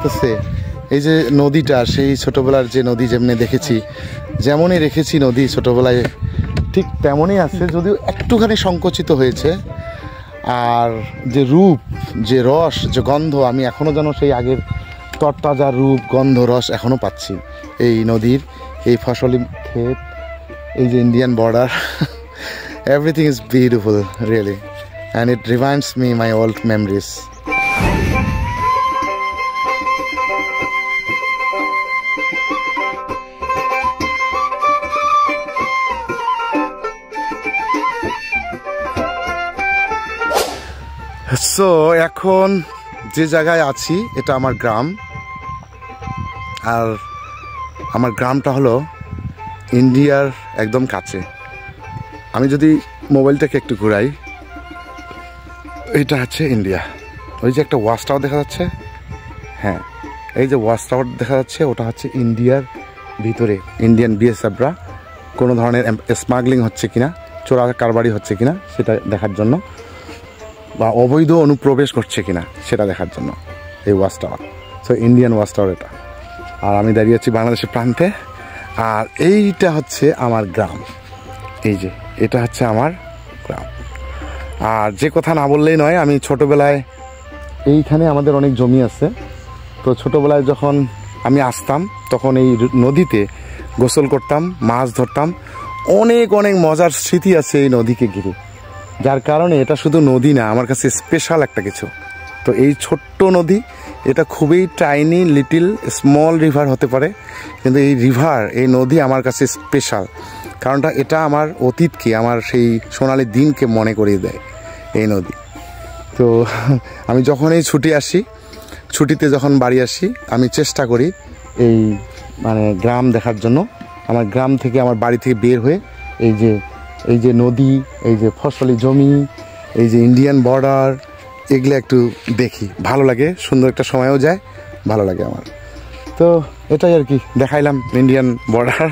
লাগতেছে এই যে নদীটা, সেই ছোটবেলার যে নদী যেমনি দেখেছি, যেমনই রেখেছি নদী ছোটবেলায় ঠিক তেমনই আছে, যদিও একটুখানি সংকুচিত হয়েছে। আর যে রূপ, যে রস, যে গন্ধ, আমি এখনও যেন সেই আগের তরতাজা রূপ, গন্ধ, রস এখনও পাচ্ছি এই নদীর, এই ফসলি ক্ষেত, এই যে Indian border. Everything is beautiful really, and it reminds me my old memories. So এখন যে জায়গায় আছি এটা আমার গ্রাম, আর আমার গ্রামটা হলো ইন্ডিয়ার একদম কাছে। আমি যদি মোবাইলটাকে একটু ঘুরাই, এইটা হচ্ছে ইন্ডিয়া। ওই যে একটা ওয়াচ টাওয়ার দেখা যাচ্ছে, হ্যাঁ এই যে ওয়াচ টাওয়ার দেখা যাচ্ছে, ওটা হচ্ছে ইন্ডিয়ার ভিতরে ইন্ডিয়ান বিএসএফরা কোনো ধরনের স্মাগলিং হচ্ছে কিনা, চোরা কারবারি হচ্ছে কিনা সেটা দেখার জন্য, বা অবৈধ অনুপ্রবেশ করছে কিনা সেটা দেখার জন্য এই watch tower. So Indian watch tower এটা। আর আমি দাঁড়িয়ে আছি বাংলাদেশের প্রান্তে, আর এইটা হচ্ছে আমার গ্রাম। এই যে এটা হচ্ছে আমার গ্রাম। আর যে কথা না বললেই নয়, আমি ছোটোবেলায় এইখানে আমাদের অনেক জমি আছে, তো ছোটোবেলায় যখন আমি আসতাম তখন এই নদীতে গোসল করতাম, মাছ ধরতাম, অনেক অনেক মজার স্মৃতি আছে এই নদীকে ঘিরে, যার কারণে এটা শুধু নদী না, আমার কাছে স্পেশাল একটা কিছু। তো এই ছোট্ট নদী, এটা খুবই টাইনি লিটিল স্মল রিভার হতে পারে, কিন্তু এই রিভার, এই নদী আমার কাছে স্পেশাল, কারণটা এটা আমার অতীতকে, আমার সেই সোনালি দিনকে মনে করিয়ে দেয় এই নদী। তো আমি যখন এই ছুটিতে যখন বাড়ি আসি, আমি চেষ্টা করি এই মানে গ্রাম দেখার জন্য। আমার গ্রাম থেকে, আমার বাড়ি থেকে বের হয়ে এই যে নদী, এই যে ফসলি জমি, এই যে ইন্ডিয়ান বর্ডার, এগুলো একটু দেখি, ভালো লাগে, সুন্দর একটা সময়ও যায়, ভালো লাগে আমার। তো এটাই আর কি, দেখাইলাম ইন্ডিয়ান বর্ডার।